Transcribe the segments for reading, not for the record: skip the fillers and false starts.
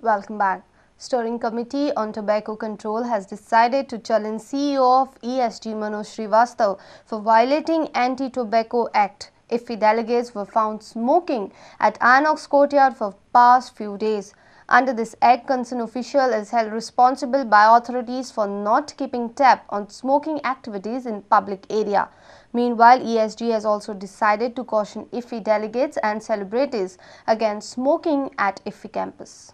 Welcome back. Steering Committee on Tobacco Control has decided to challenge CEO of ESG Manoj Srivastava for violating Anti-Tobacco Act. IFFI delegates were found smoking at Inox Courtyard for past few days. Under this act, concerned official is held responsible by authorities for not keeping tab on smoking activities in public area. Meanwhile, ESG has also decided to caution IFFI delegates and celebrities against smoking at IFFI campus.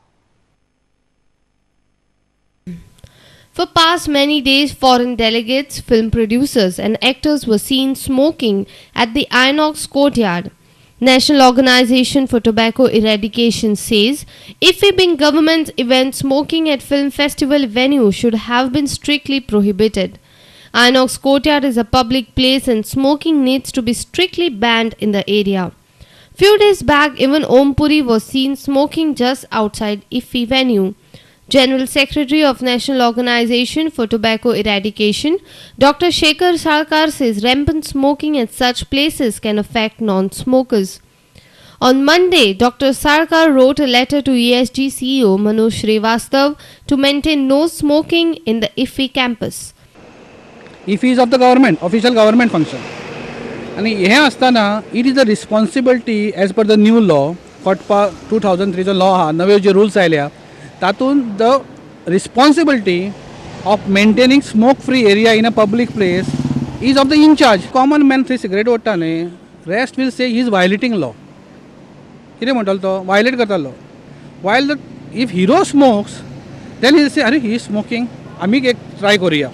For past many days, foreign delegates, film producers and actors were seen smoking at the Inox Courtyard. National Organization for Tobacco Eradication says IFFI being government event, smoking at film festival venue should have been strictly prohibited. Inox Courtyard is a public place and smoking needs to be strictly banned in the area. Few days back, even Om Puri was seen smoking just outside IFFI venue. General Secretary of National Organization for Tobacco Eradication, Dr. Shekhar Sarkar says rampant smoking at such places can affect non-smokers. On Monday, Dr. Sarkar wrote a letter to ESG CEO Manoj Srivastava to maintain no smoking in the IFFI campus. IFFI is of the government, official government function. And it is the responsibility as per the new law, 2003 law, नवे जे rules आयल्या, तातून the responsibility of maintaining smoke-free area in a public place is of the in charge. Common man थंय cigarette ओडटा न्ही, rest will say he is violating law. कितें म्हणटलो तो violate करता law. While if hero smokes, then he will say, अरे he is smoking, आमी एक try करूया.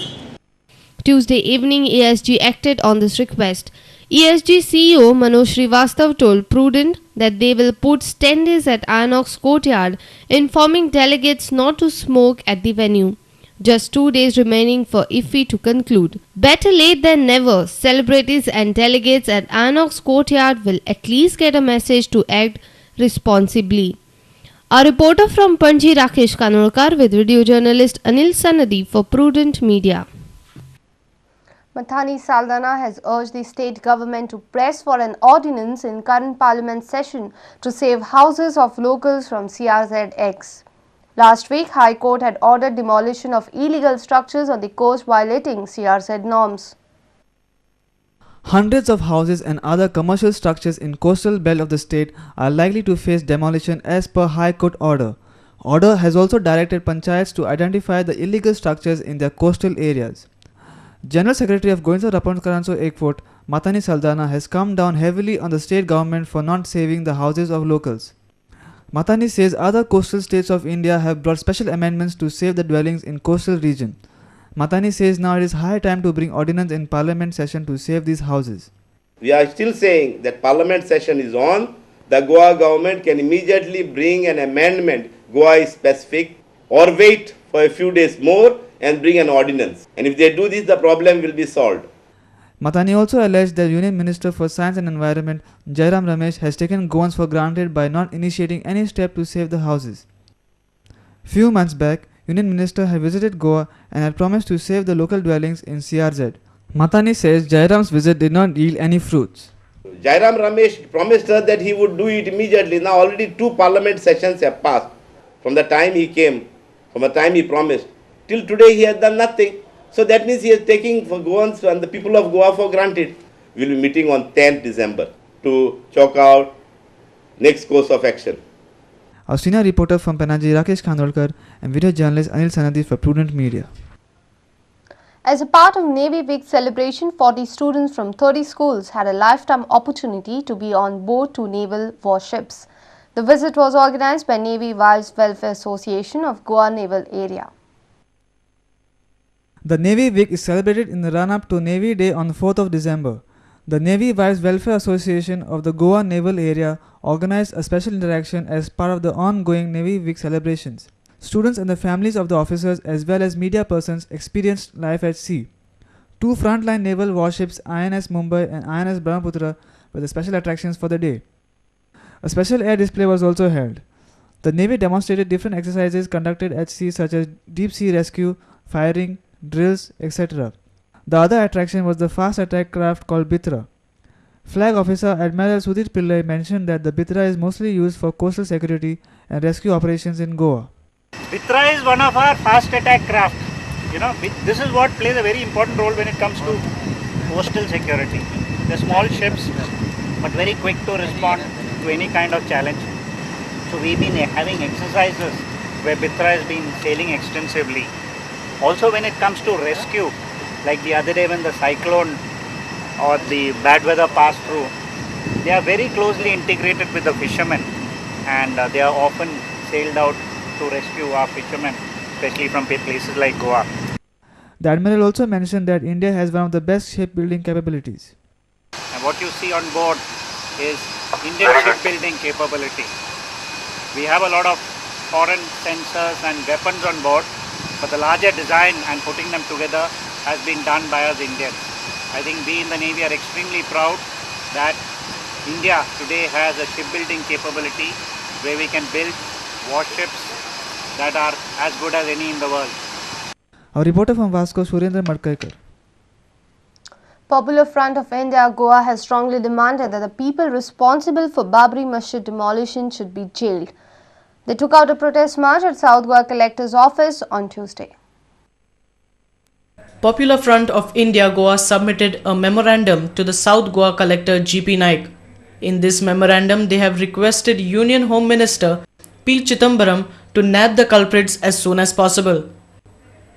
Tuesday evening, ESG acted on this request. ESG CEO Manoj Srivastava told Prudent that they will put 10 days at Inox Courtyard, informing delegates not to smoke at the venue. Just 2 days remaining for IFFI to conclude. Better late than never, celebrities and delegates at Inox Courtyard will at least get a message to act responsibly. A reporter from Panji, Rakesh Kanolkar, with video journalist Anil Sanadi for Prudent Media. Mathani Saldana has urged the state government to press for an ordinance in current parliament session to save houses of locals from CRZ-X. Last week, High Court had ordered demolition of illegal structures on the coast violating CRZ norms. Hundreds of houses and other commercial structures in coastal belt of the state are likely to face demolition as per High Court order. Order has also directed panchayats to identify the illegal structures in their coastal areas. General Secretary of Goinsa Rapankaranso Ekfort, Mathani Saldana, has come down heavily on the state government for not saving the houses of locals. Mathani says other coastal states of India have brought special amendments to save the dwellings in coastal region. Mathani says now it is high time to bring ordinance in parliament session to save these houses. We are still saying that parliament session is on. The Goa government can immediately bring an amendment, Goa is specific, or wait for a few days more and bring an ordinance. And if they do this, the problem will be solved. Mathani also alleged that Union Minister for Science and Environment, Jairam Ramesh, has taken Goans for granted by not initiating any step to save the houses. Few months back, Union Minister had visited Goa and had promised to save the local dwellings in CRZ. Mathani says Jairam's visit did not yield any fruits. Jairam Ramesh promised us that he would do it immediately. Now already 2 parliament sessions have passed from the time he came, from the time he promised. Till today he has done nothing. So that means he is taking for Goans and the people of Goa for granted. We will be meeting on 10th December to chalk out next course of action. Our senior reporter from Panaji, Rakesh Khandolkar, and video journalist Anil Sanadi for Prudent Media. As a part of Navy Week celebration, 40 students from 30 schools had a lifetime opportunity to be on board 2 naval warships. The visit was organized by Navy Wives Welfare Association of Goa Naval Area. The Navy Week is celebrated in the run-up to Navy Day on the 4th of December. The Navy Wives Welfare Association of the Goa Naval Area organized a special interaction as part of the ongoing Navy Week celebrations. Students and the families of the officers as well as media persons experienced life at sea. 2 frontline naval warships, INS Mumbai and INS Brahmaputra, were the special attractions for the day. A special air display was also held. The Navy demonstrated different exercises conducted at sea such as deep sea rescue, firing, drills, etc. The other attraction was the fast attack craft called Bitra. Flag Officer Admiral Sudhir Pillai mentioned that the Bitra is mostly used for coastal security and rescue operations in Goa. Vitra is one of our fast attack craft. This is what plays a very important role when it comes to coastal security. They're small ships, but very quick to respond to any kind of challenge. So we've been having exercises where Vitra has been sailing extensively. Also when it comes to rescue, like the other day when the cyclone or the bad weather passed through, they are very closely integrated with the fishermen, and they are often sailed out to rescue our fishermen, especially from places like Goa. The Admiral also mentioned that India has one of the best shipbuilding capabilities. And what you see on board is Indian shipbuilding capability. We have a lot of foreign sensors and weapons on board, but the larger design and putting them together has been done by us Indians. I think we in the Navy are extremely proud that India today has a shipbuilding capability where we can build warships that are as good as any in the world. Our reporter from Vasco, Surendra Madkaikar. Popular Front of India, Goa has strongly demanded that the people responsible for Babri Masjid demolition should be jailed. They took out a protest march at South Goa Collector's office on Tuesday. Popular Front of India, Goa submitted a memorandum to the South Goa Collector G.P. Naik. In this memorandum, they have requested Union Home Minister P. Chidambaram to nab the culprits as soon as possible.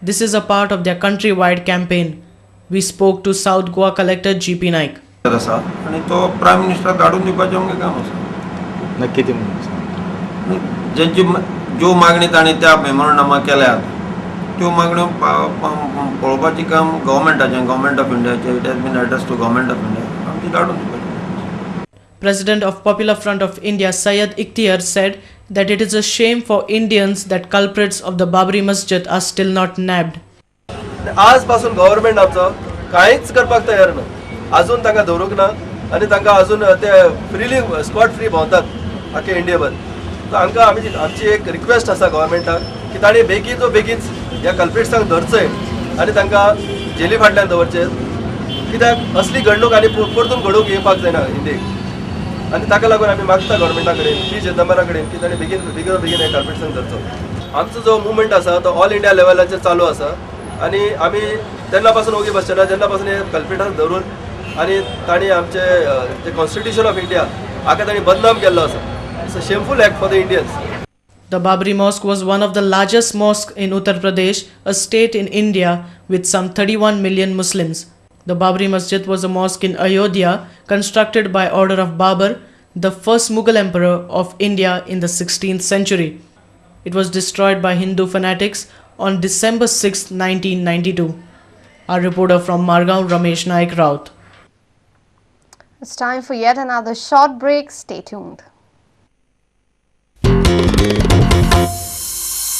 This is a part of their countrywide campaign. We spoke to South Goa Collector G.P. Naik. आणि तो prime minister धाडून दिवपाचें आमगे काम आसा. नक्की ते म्हणून ज्यांची ज्यो मागणी तांणी त्या मेमोरंडमाक केल्यात त्यो मागण्यो पळोवपाचें काम गव्हर्मेंट ऑफ इंडियाचें. It has been address to government of India. आमची धाडून दिवपाचें. President of Popular Front of India Syed Ikhtiar said that it is a shame for Indians that culprits of the Babri Masjid are still not nabbed. आजपासून government आमचो कांयच करपाक तयार ना. अजून तांकां दवरूंक ना आनी तांकां अजून ते फ्रीली स्कॉट फ्री भोंवतात आख्या इंडियेभर. सो हांकां आमची एक रिक्वेस्ट आसा गव्हर्नमेंटाक की तांणी बेगीन ह्या कल्प्रिट्सांक धरचें आनी तांकां जेली फाटल्यान दवरचें. कित्याक असली घडणूक आनी परतून घडोवंक येवपाक जायना इंडियेक. आनी ताका लागून आमी मागता गव्हर्नमेंटा कडेन पी चिदंबरा कडेन की ताणें बेगीन हे कल्प्रिट्सांक धरचो. आमचो जो मुवमेंट आसा तो ऑल इंडिया लेवलाचेर चालू आसा आनी आमी तेन्ना पासून ओगी बसचेना जेन्ना पासून हे कल्प्रिटांक धरून आनी तांणी आमचे जे कॉन्स्टिट्यूशन ऑफ इंडिया हाका तांणी बदनाम केल्लो आसा. It's a shameful act for the Indians. The Babri Mosque was one of the largest mosques in Uttar Pradesh, a state in India with some 31 million Muslims. The Babri Masjid was a mosque in Ayodhya constructed by order of Babur, the first Mughal emperor of India in the 16th century. It was destroyed by Hindu fanatics on December 6, 1992. Our reporter from Margaon, Ramesh Naik Raut. It's time for yet another short break. Stay tuned.